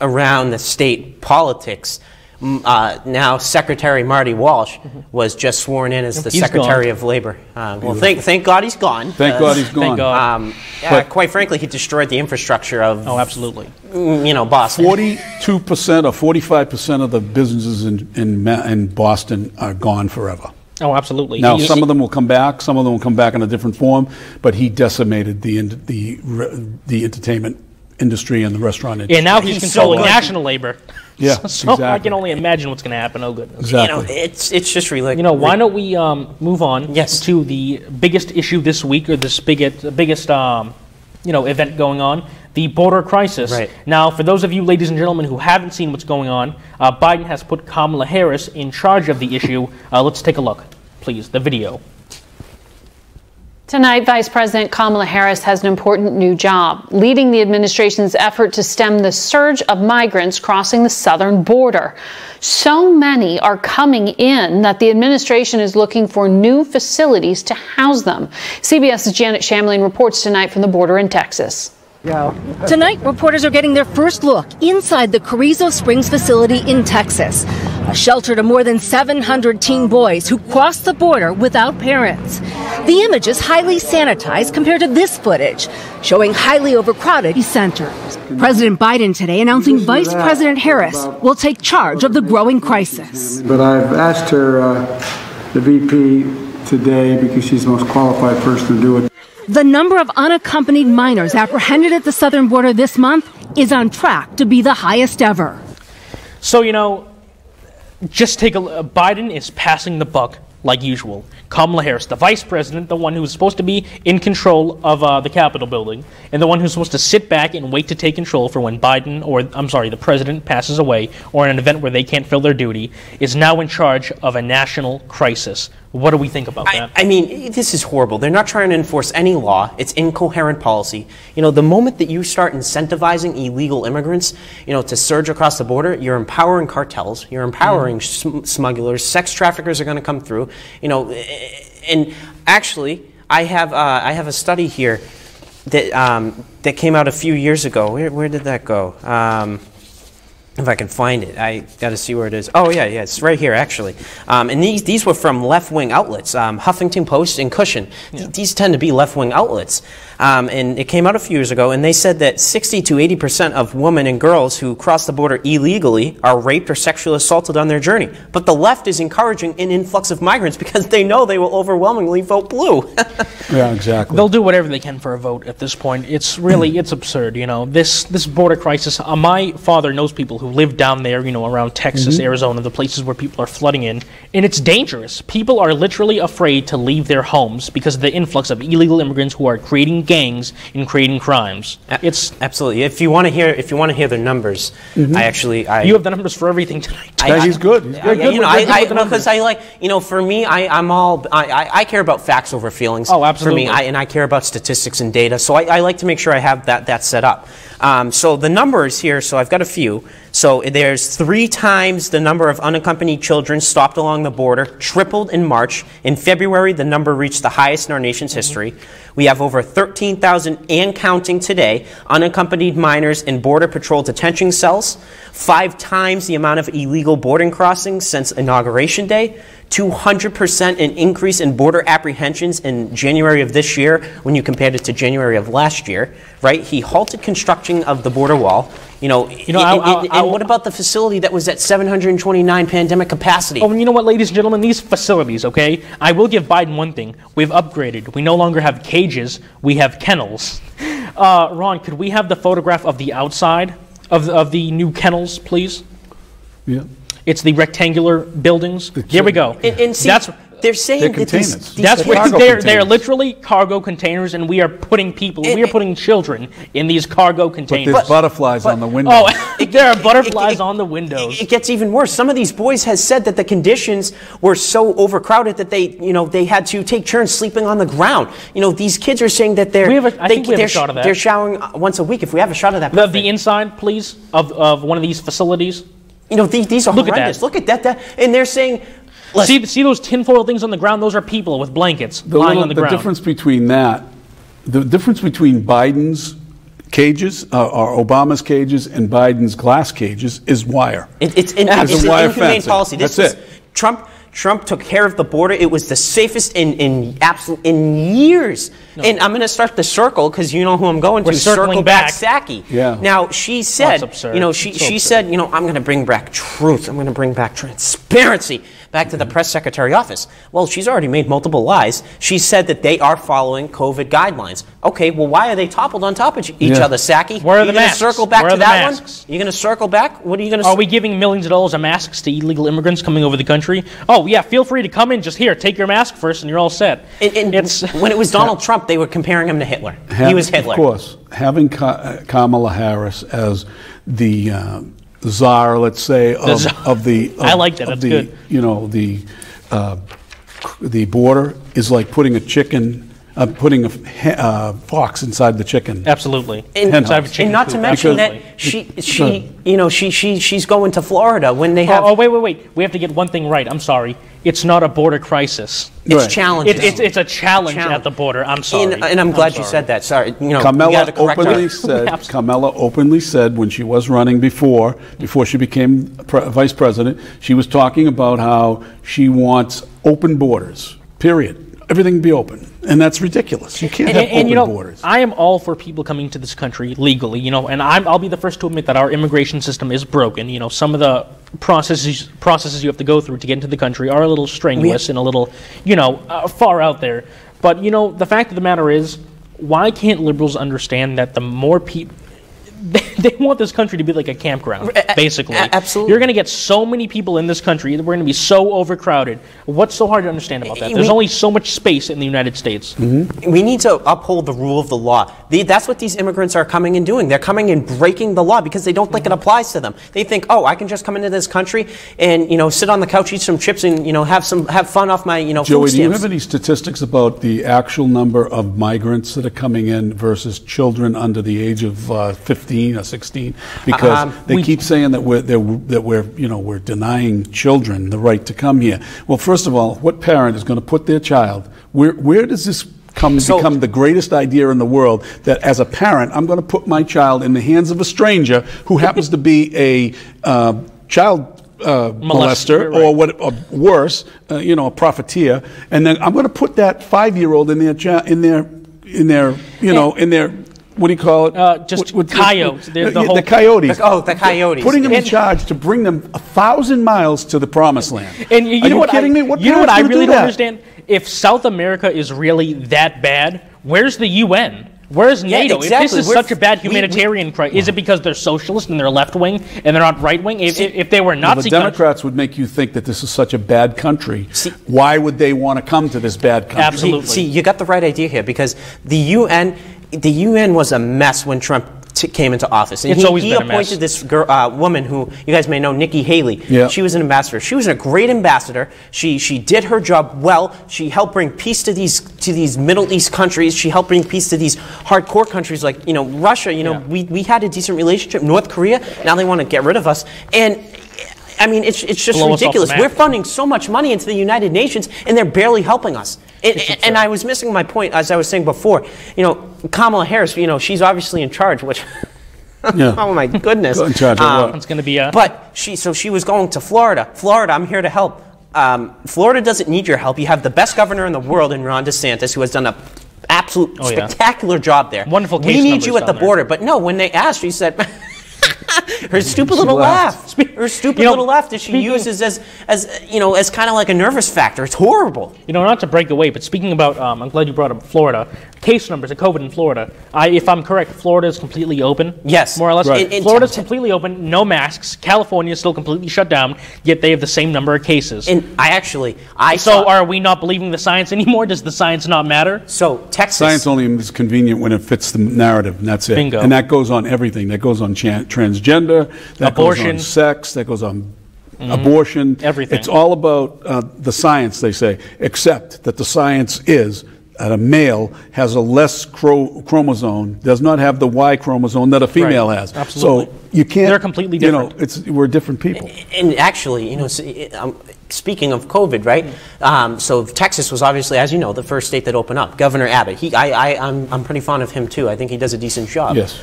around the state politics. Now, Secretary Marty Walsh was just sworn in as the Secretary of Labor. Well, thank God he's gone. Thank God he's gone. But quite frankly, he destroyed the infrastructure of. Oh, absolutely. Boston. 42% or 45% of the businesses in Boston are gone forever. Oh, absolutely. Now, some of them will come back. Some of them will come back in a different form. But he decimated the entertainment industry and the restaurant industry. Yeah, now he's controlling national labor. Yeah, so exactly. I can only imagine what's going to happen. Oh, goodness. Exactly. It's just really. Why don't we move on to the biggest issue this week, or this biggest event going on, the border crisis. Right. Now, for those of you, ladies and gentlemen, who haven't seen what's going on, Biden has put Kamala Harris in charge of the issue. Let's take a look, please, the video. Tonight, Vice President Kamala Harris has an important new job, leading the administration's effort to stem the surge of migrants crossing the southern border. So many are coming in that the administration is looking for new facilities to house them. CBS's Janet Shamlin reports tonight from the border in Texas. Tonight, reporters are getting their first look inside the Carrizo Springs facility in Texas, a shelter to more than 700 teen boys who crossed the border without parents. The image is highly sanitized compared to this footage, showing highly overcrowded centers. President Biden today announcing Vice President Harris will take charge of the growing crisis. But I've asked her, the VP, today because she's the most qualified person to do it. The number of unaccompanied minors apprehended at the southern border this month is on track to be the highest ever. So, you know, just take a look. Biden is passing the buck like usual. Kamala Harris, the vice president, the one who's supposed to be in control of the Capitol building, and the one who's supposed to sit back and wait to take control for when Biden, or I'm sorry, the president passes away, or in an event where they can't fill their duty, is now in charge of a national crisis. What do we think about that? I mean, this is horrible. They're not trying to enforce any law. It's incoherent policy. You know, the moment that you start incentivizing illegal immigrants, you know, to surge across the border, you're empowering cartels, you're empowering smugglers, sex traffickers are going to come through, you know, and actually, I have a study here that that came out a few years ago. Where did that go? If I can find it, I got to see where it is. Oh yeah, it's right here actually. And these were from left-wing outlets, Huffington Post and Cushion. Yeah. These tend to be left-wing outlets, and it came out a few years ago. And they said that 60 to 80% of women and girls who cross the border illegally are raped or sexually assaulted on their journey. But the left is encouraging an influx of migrants because they know they will overwhelmingly vote blue. Yeah, exactly. They'll do whatever they can for a vote at this point. It's really it's absurd. You know, this border crisis. My father knows people who live down there, you know, around Texas, Arizona, the places where people are flooding in, and it's dangerous. People are literally afraid to leave their homes because of the influx of illegal immigrants who are creating gangs and creating crimes. It's absolutely. If you want to hear the numbers, you have the numbers for everything tonight. He's good. He's good. You know, because I like, you know, for me, I care about facts over feelings. Oh, absolutely. For me, and I care about statistics and data. So I like to make sure I have that set up. So the numbers here. So I've got a few. So there's 3 times the number of unaccompanied children stopped along the border, tripled in March. In February, the number reached the highest in our nation's history. We have over 13,000 and counting today unaccompanied minors in Border Patrol detention cells, 5 times the amount of illegal boarding crossings since Inauguration Day, 200% an increase in border apprehensions in January of this year when you compared it to January of last year, right? He halted construction of the border wall. And what about the facility that was at 729 pandemic capacity? Oh, and you know what, ladies and gentlemen, these facilities, okay? I will give Biden one thing. We've upgraded. We no longer have cages. We have kennels. Ron, could we have the photograph of the outside of the new kennels, please? Yeah. It's the rectangular buildings. There we go. And see, they're saying that they're literally cargo containers, and we are putting putting children in these cargo containers. But there's butterflies on the windows. Oh, there are butterflies on the windows. It gets even worse. Some of these boys has said that the conditions were so overcrowded that they had to take turns sleeping on the ground. You know, these kids are saying that I think we have a shot of that. They're showering once a week. If we have a shot of that, the inside, please, of one of these facilities. You know, these are horrendous. Look at that. And they're saying, see those tinfoil things on the ground? Those are people with blankets lying on the ground. The difference between Biden's cages, or Obama's cages, and Biden's glass cages is wire. It's an inhumane policy. That's it. Trump took care of the border. It was the safest in years. No. And I'm going to start the circle because you know who I'm going to. Circle back Psaki. Yeah. Now she said, she said, I'm going to bring back truth. I'm going to bring back transparency back to the press secretary office. Well, she's already made multiple lies. She said that they are following COVID guidelines. Okay, well, why are they toppled on top of each other, Psaki? Where are the masks? Circle back to that one? You're going to circle back? What are you going to? Are we giving millions of dollars of masks to illegal immigrants coming over the country? Oh yeah, feel free to come in. Just here, take your mask first, and you're all set. When it was Donald Trump, they were comparing him to Hitler. He was Hitler. Of course, having Kamala Harris as the czar, let's say, of the I like that. That's good. You know, the border is like putting a fox inside the chicken. Absolutely. And not to mention that she's going to Florida when they have. Oh, wait. We have to get one thing right. I'm sorry. It's not a border crisis. It's challenging. It's a challenge at the border. I'm sorry. And I'm glad you said that. Sorry. Kamala openly said when she was running before she became vice president, she was talking about how she wants open borders. Period. Everything be open, and that's ridiculous. You can't have open borders. I am all for people coming to this country legally, and I'll be the first to admit that our immigration system is broken. You know, some of the processes you have to go through to get into the country are a little strenuous and a little, far out there. But the fact of the matter is, why can't liberals understand that the more people... They want this country to be like a campground, basically. Absolutely. You're going to get so many people in this country. We're going to be so overcrowded. What's so hard to understand about that? There's only so much space in the United States. We need to uphold the rule of the law. That's what these immigrants are coming and doing. They're coming and breaking the law because they don't think it applies to them. They think, oh, I can just come into this country and, sit on the couch, eat some chips, and, have fun off my, Joey, food stamps. do you have any statistics about the actual number of migrants that are coming in versus children under the age of 15 or 16? Because they keep saying that we're denying children the right to come here. Well, first of all, what parent is going to put their child? Where does this become the greatest idea in the world, that as a parent, I'm going to put my child in the hands of a stranger who happens to be a child molester, right, or worse, a profiteer, and then I'm going to put that 5-year-old in their what do you call it? Coyotes. The coyotes. The coyotes. Putting them in charge to bring them 1,000 miles to the promised land. And Are you kidding me? You know what I really don't understand? If South America is really that bad, where's the UN? Where's NATO? Exactly. If this is such a bad humanitarian crisis, is it because they're socialist and they're left wing and they're not right wing? If they were Nazi, the Democrats would make you think that this is such a bad country. Why would they want to come to this bad country? Absolutely. See, you got the right idea here, because the UN was a mess when Trump came into office. And he appointed this woman who you guys may know, Nikki Haley. Yeah. She was an ambassador. She was a great ambassador. She did her job well. She helped bring peace to these Middle East countries. She helped bring peace to these hardcore countries like Russia. We had a decent relationship. North Korea, now they want to get rid of us. And I mean, it's just ridiculous. We're funding so much money into the United Nations, and they're barely helping us. And I was missing my point, as I was saying before. Kamala Harris, she's obviously in charge, which... Oh my goodness! In charge of what? It's going to be But she was going to Florida. Florida, I'm here to help. Florida doesn't need your help. You have the best governor in the world in Ron DeSantis, who has done an absolute spectacular job as wonnical case we need you at the there. border. But no, when they asked, she said. Her stupid little laugh. Her stupid little laugh that she uses as kind of like a nervous factor. It's horrible. Not to break away, but speaking about, I'm glad you brought up Florida. Case numbers of COVID in Florida. If I'm correct, Florida is completely open. Yes, more or less. Right. Florida's completely open, no masks. California is still completely shut down, yet they have the same number of cases. And are we not believing the science anymore? Does the science not matter? So Texas. Science only is convenient when it fits the narrative, and that's it. Bingo. And that goes on everything. That goes on transgender. That abortion. Goes on sex. That goes on abortion. Everything. It's all about the science, they say, except that the science is that a male has a less chromosome, does not have the Y chromosome that a female has. Absolutely. So you can't. They're completely different. We're different people. And actually, speaking of COVID, right? So Texas was obviously, as you know, the first state that opened up. Governor Abbott. I'm pretty fond of him too. I think he does a decent job. Yes.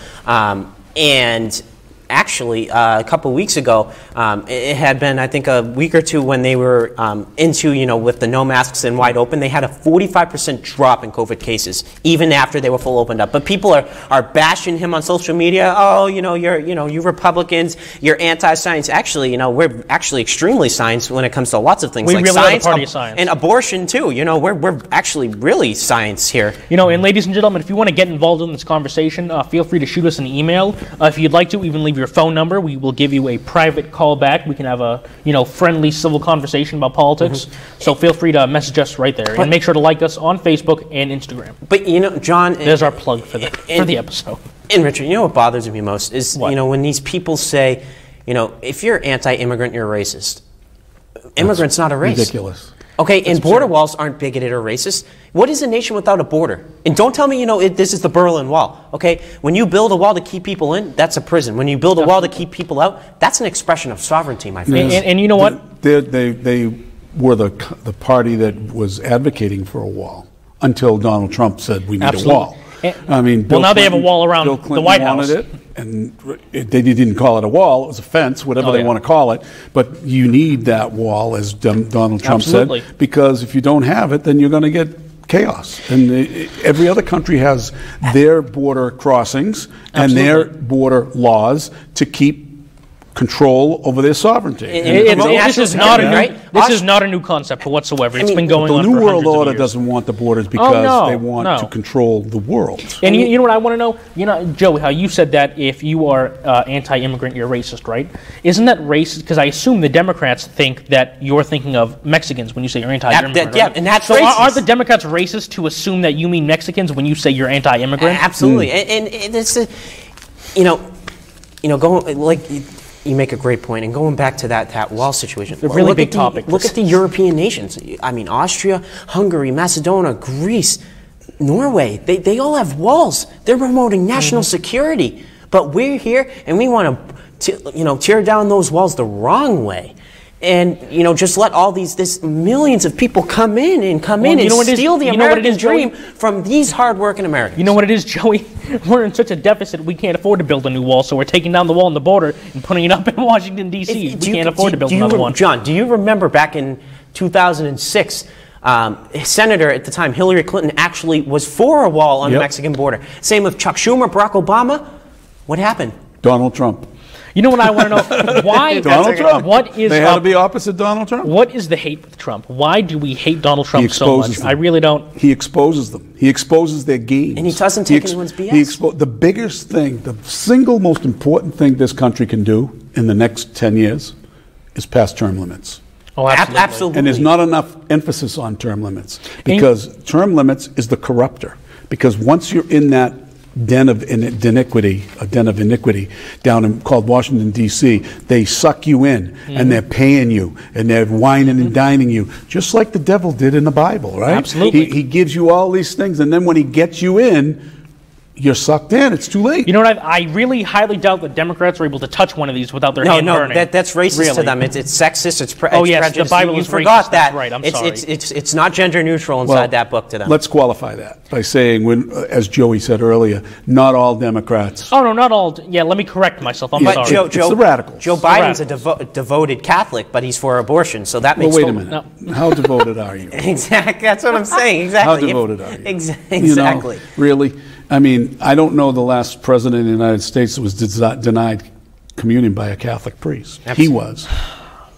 And actually, a couple weeks ago, it had been, I think, a week or two when they were into, with the no masks and wide open, they had a 45% drop in COVID cases, even after they were full opened up. But people are bashing him on social media. Oh, you Republicans, you're anti-science. Actually, we're actually extremely science when it comes to lots of things. We like really science, are the party of science. And abortion, too. We're actually really science here. And ladies and gentlemen, if you want to get involved in this conversation, feel free to shoot us an email. If you'd like to, even leave your phone number. We will give you a private call back. We can have a friendly civil conversation about politics. So feel free to message us right there, and make sure to like us on Facebook and Instagram. But John, there's our plug for the episode. And Richard, what bothers me most is when these people say, if you're anti-immigrant, you're a racist. Immigrant's not a race. Ridiculous. Okay, and border walls aren't bigoted or racist. What is a nation without a border? And don't tell me, this is the Berlin Wall. Okay, when you build a wall to keep people in, that's a prison. When you build a wall to keep people out, that's an expression of sovereignty, my friend. And you know what? They were the party that was advocating for a wall until Donald Trump said we need a wall. I mean, now they have a wall around the White House. It, and they didn't call it a wall; it was a fence, whatever they want to call it. But you need that wall, as Donald Trump said, because if you don't have it, then you're going to get chaos. And every other country has their border crossings and their border laws to keep control over their sovereignty. This is not a new concept whatsoever. It's been going on for the New hundreds World of Order years. doesn't want the borders because they want to control the world. And you know what I want to know? You know, Joey, how you said that if you are anti-immigrant, you're racist, right? Isn't that racist? Because I assume the Democrats think that you're thinking of Mexicans when you say you're anti-immigrant. Yeah, and that's so racist. Are the Democrats racist to assume that you mean Mexicans when you say you're anti-immigrant? Absolutely, and it's going like. You make a great point, and going back to that wall situation, a really big topic. Look at the European nations. I mean, Austria, Hungary, Macedonia, Greece, Norway. They all have walls. They're promoting national security, but we're here and we want to, tear down those walls the wrong way, and just let all this millions of people come in and steal the American dream from these hardworking Americans. You know what it is, Joey? We're in such a deficit, we can't afford to build a new wall, so we're taking down the wall on the border and putting it up in Washington, D.C. We can't afford to build another one. John, do you remember back in 2006, Senator at the time, Hillary Clinton, actually was for a wall on the Mexican border? Same with Chuck Schumer, Barack Obama. What happened? Donald Trump. You know what I want to know? Why? Donald Trump. What is they had to be opposite Donald Trump. What is the hate with Trump? Why do we hate Donald Trump so much? I really don't. He exposes them. He exposes their games. And he doesn't take anyone's BS. The biggest thing, the single most important thing this country can do in the next 10 years is pass term limits. Oh, absolutely. And there's not enough emphasis on term limits because term limits is the corrupter. Because once you're in that den of iniquity down called Washington, D.C., they suck you in and they're paying you and they're wining and dining you, just like the devil did in the Bible, right? Absolutely. He gives you all these things, and then when he gets you in, you're sucked in. It's too late. You know what? I really highly doubt that Democrats are able to touch one of these without their hand burning. No, that's racist to them. It's sexist. It's yes, prejudice. the Bible is forgot racist. that. That's right. I'm sorry. It's not gender neutral inside that book to them. Let's qualify that by saying, as Joey said earlier, not all Democrats. Oh no, not all. Yeah, let me correct myself. I'm sorry. It's the radicals. Joe Biden's a devoted Catholic, but he's for abortion, so that makes. Well, wait a minute. No. How devoted are you? Exactly. That's what I'm saying. Exactly. How devoted are you? Exactly. Really? I mean, I don't know the last president of the United States that was denied communion by a Catholic priest. Absolutely. He was.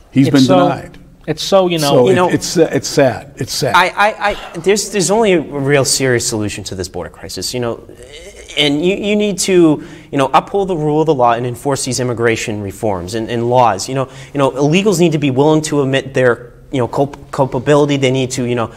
He's been denied. It's so, it's sad. It's sad. There's only a real serious solution to this border crisis, and you need to, uphold the rule of the law and enforce these immigration reforms and laws. Illegals need to be willing to admit their culpability. They need to,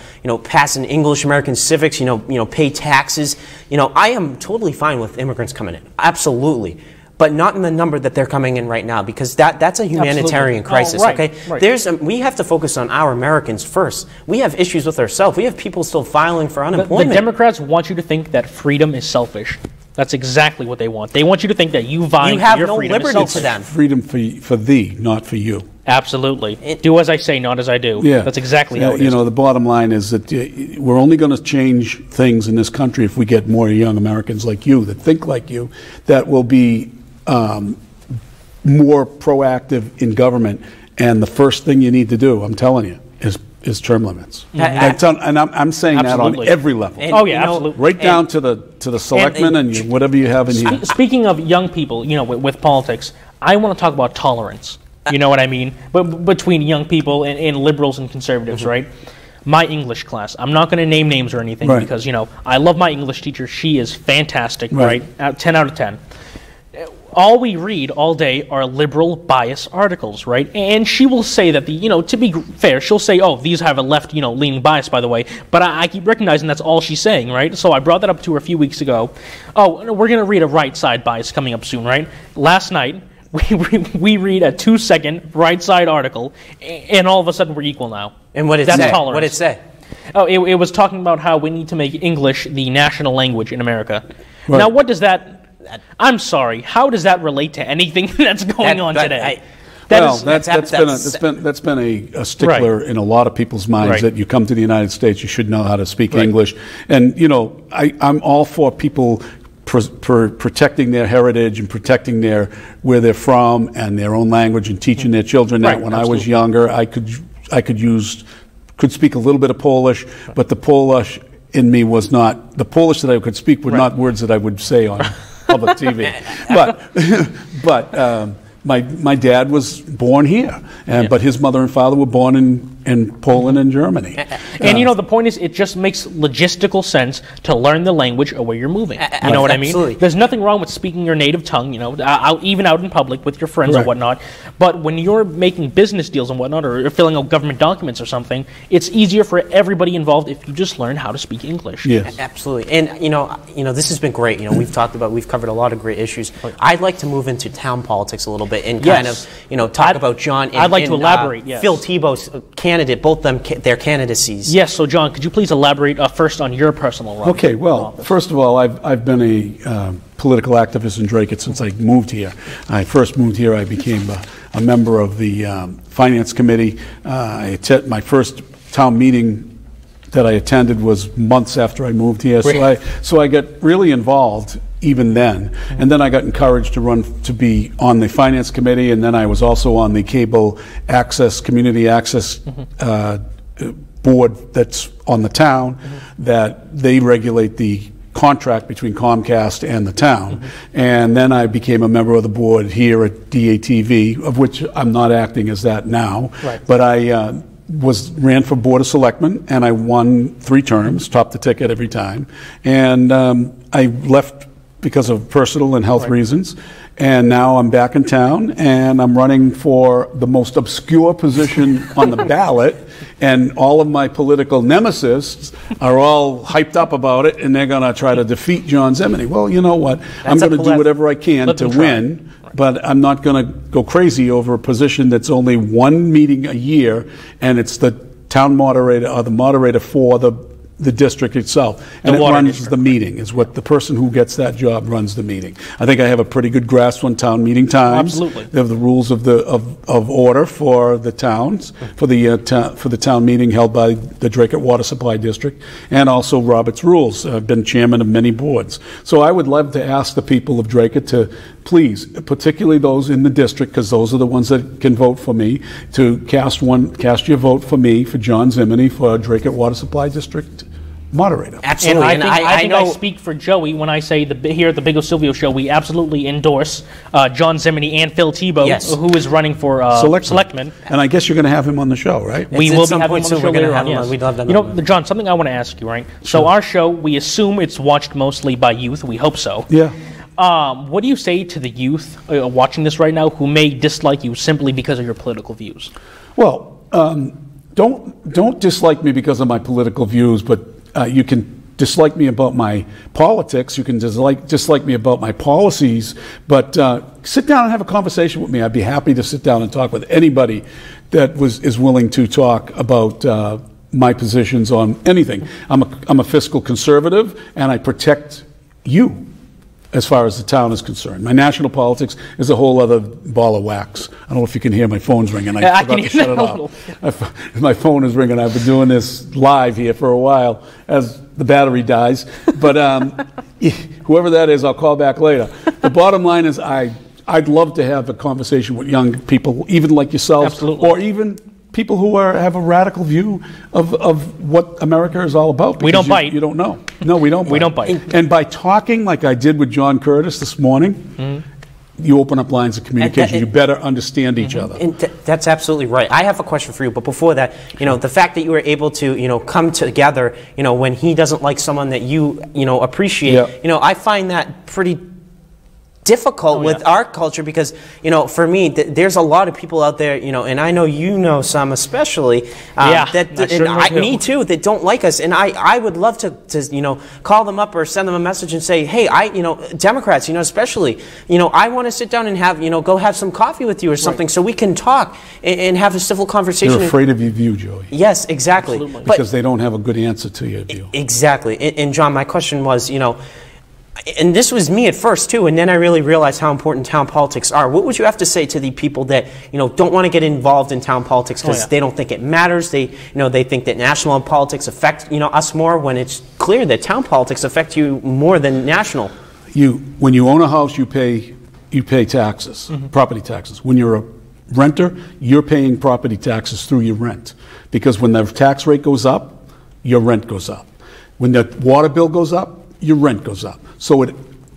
pass an English American civics, pay taxes. I am totally fine with immigrants coming in. Absolutely. But not in the number that they're coming in right now, because that's a humanitarian crisis, okay? Right. We have to focus on our Americans first. We have issues with ourselves. We have people still filing for unemployment. The Democrats want you to think that freedom is selfish. That's exactly what they want. They want you to think that you vying for your freedom is selfish. You have no liberty to them. Freedom for thee, not for you. Absolutely. Do as I say, not as I do. Yeah. That's exactly how it is. The bottom line is that we're only going to change things in this country if we get more young Americans like you that think like you, that will be more proactive in government. And the first thing you need to do, I'm telling you, is term limits. And I'm saying absolutely. That on every level. And, absolutely. Right down to the selectmen and whatever you have in here. Speaking of young people, with politics, I want to talk about tolerance. You know what I mean? But between young people and liberals and conservatives, right? My English class. I'm not going to name names or anything because, I love my English teacher. She is fantastic, right? 10 out of 10. All we read all day are liberal bias articles, right? And she will say that to be fair, she'll say, oh, these have a left, leaning bias, by the way. But I keep recognizing that's all she's saying, right? So I brought that up to her a few weeks ago. Oh, we're going to read a right side bias coming up soon, right? Last night, we read a 2-second right side article, and all of a sudden we're equal now. And what did it say? What did it say? Oh, it was talking about how we need to make English the national language in America. Right. Now, what does that... I'm sorry. How does that relate to anything that's going on today? That's been a stickler in a lot of people's minds that you come to the United States, you should know how to speak English. And I'm all for people protecting their heritage and protecting where they're from and their own language and teaching their children that. When I was younger, I could speak a little bit of Polish, but the Polish in me was not the Polish that I could speak were not words that I would say on public TV. my dad was born here, but his mother and father were born in Poland and Germany. And the point is, it just makes logistical sense to learn the language of where you're moving. You know what I mean? There's nothing wrong with speaking your native tongue, even out in public with your friends or whatnot. But when you're making business deals and whatnot, or filling out government documents or something, it's easier for everybody involved if you just learn how to speak English. Yes, absolutely. And this has been great. We've covered a lot of great issues. I'd like to move into town politics a little bit and kind of talk about John and, I'd like to elaborate. Phil Tebow's candidate, both them their candidacies. Yes. So John, could you please elaborate first on your personal run? Okay. Well, first of all, I've been a political activist in Dracut since I moved here. I first moved here. I became a member of the finance committee. My first town meeting that I attended was months after I moved here. So I got really involved even then. And then I got encouraged to be on the finance committee, and then I was also on the cable access, community access board that's on the town, that they regulate the contract between Comcast and the town. And then I became a member of the board here at DATV, of which I'm not acting as that now. But I ran for Board of Selectmen, and I won 3 terms, topped the ticket every time. And I left because of personal and health reasons. And now I'm back in town, and I'm running for the most obscure position on the ballot. And all of my political nemesis are all hyped up about it, and they're going to try to defeat John Zimini. Well, you know what? I'm going to do whatever I can to win, but I'm not going to go crazy over a position that's only 1 meeting a year, and it's the town moderator or the moderator for the district itself, and it runs the meeting. Is what the person who gets that job runs the meeting. I think I have a pretty good grasp on town meeting times. Absolutely, they have the rules of order for the towns, for the town meeting held by the Dracut Water Supply District, and also Robert's rules. I've been chairman of many boards, so I would love to ask the people of Dracut to please, particularly those in the district, because those are the ones that can vote for me, to cast your vote for me, for John Zimini, for Dracut Water Supply District moderator. Absolutely. And I think I speak for Joey when I say here at the Bigos Silvio Show, we absolutely endorse John Zimini and Phil Tebow, who is running for selectman. And I guess you're going to have him on the show, right? We will be having him on the show later on. Yes. We'd love that. John, something I want to ask you, right? So our show, we assume it's watched mostly by youth. We hope so. Yeah. What do you say to the youth watching this right now who may dislike you simply because of your political views? Well, don't dislike me because of my political views, but you can dislike me about my politics. You can dislike me about my policies, but sit down and have a conversation with me. I'd be happy to sit down and talk with anybody that is willing to talk about my positions on anything. I'm a fiscal conservative, and I protect you as far as the town is concerned. My national politics is a whole other ball of wax. I don't know if you can hear my phone's ringing. I forgot to shut it off. My phone is ringing. I've been doing this live here for a while as the battery dies. But whoever that is, I'll call back later. The bottom line is I'd love to have a conversation with young people, even like yourself, or even people who have a radical view of what America is all about. We don't bite. You don't know. No, we don't bite. We don't bite. And by talking like I did with John Curtis this morning, you open up lines of communication. You better understand each other. And that's absolutely right. I have a question for you, but before that, the fact that you were able to, come together, when he doesn't like someone that you, appreciate, I find that pretty difficult with our culture because, for me, there's a lot of people out there, and I know some especially, me too, that don't like us. And I would love to call them up or send them a message and say, hey, Democrats, especially, I want to sit down and have, go have some coffee with you or something so we can talk and have a civil conversation. They're afraid of your view, Joey. Yes, exactly. Absolutely. Because they don't have a good answer to your view. Exactly. And John, my question was, and this was me at first too, and then I really realized how important town politics are. What would you have to say to the people that don't want to get involved in town politics because they don't think it matters? They they think that national politics affect us more when it's clear that town politics affect you more than national. When you own a house, you pay taxes, property taxes. When you're a renter, you're paying property taxes through your rent, because when the tax rate goes up, your rent goes up. When the water bill goes up, your rent goes up. So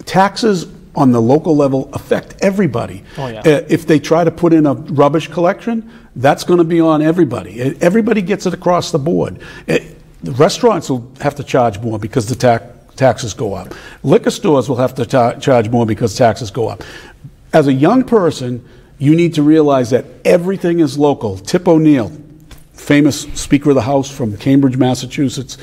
taxes on the local level affect everybody. Oh, yeah. If they try to put in a rubbish collection, that's going to be on everybody. Everybody gets it across the board. The restaurants will have to charge more because the taxes go up. Liquor stores will have to charge more because taxes go up. As a young person, you need to realize that everything is local. Tip O'Neill, famous Speaker of the House from Cambridge, Massachusetts,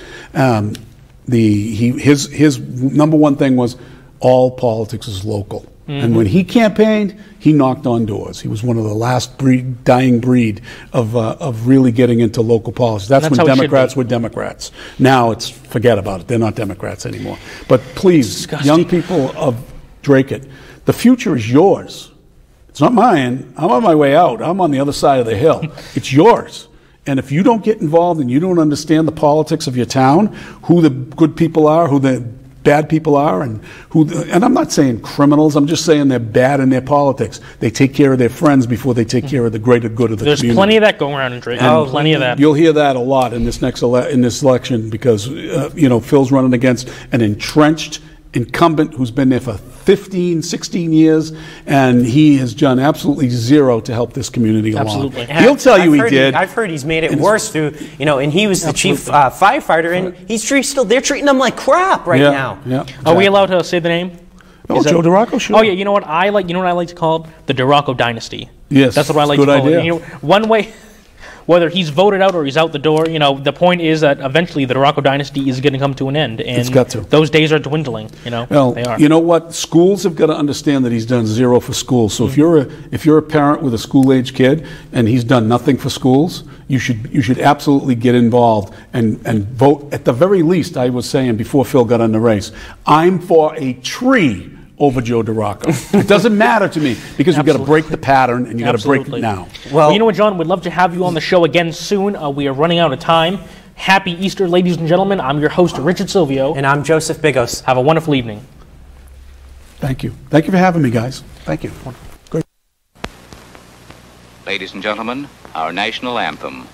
his number one thing was all politics is local. And when he campaigned, he knocked on doors. He was one of the last dying breed of really getting into local politics. That's when Democrats were Democrats. Now it's forget about it. They're not Democrats anymore. But please, young people of Drake, the future is yours. It's not mine. I'm on my way out. I'm on the other side of the hill. It's yours. And if you don't get involved and you don't understand the politics of your town, who the good people are, who the bad people are, and I'm not saying criminals, I'm just saying they're bad in their politics. They take care of their friends before they take care of the greater good of the community. There's plenty of that going around in Drake. Plenty of that. You'll hear that a lot in this election because Phil's running against an entrenched incumbent who's been there for 15, 16 years, and he has done absolutely zero to help this community along. Absolutely. He'll tell you he did. I've heard he's made it worse through, and he was the chief firefighter, and they're treating him like crap right now. Yeah, Are we allowed to say the name? Oh, Joe DeRocco, sure. Oh yeah, you know what I like to call it? The DeRocco dynasty. Yes, that's what I like to call it. One way, whether he's voted out or he's out the door, the point is that eventually the DeRocco dynasty is going to come to an end, and it's got to. Those days are dwindling. Well, they are. You know what? Schools have got to understand that he's done zero for schools. So if you're a parent with a school-age kid and he's done nothing for schools, you should absolutely get involved and vote. At the very least, I was saying before Phil got in the race, I'm for a tree over Joe DeRocco. It doesn't matter to me because we've got to break the pattern, and you've got to break it now. Well, you know what, John? We'd love to have you on the show again soon. We are running out of time. Happy Easter, ladies and gentlemen. I'm your host, Richard Silvio. And I'm Joseph Bigos. Have a wonderful evening. Thank you. Thank you for having me, guys. Thank you. Great. Ladies and gentlemen, our national anthem.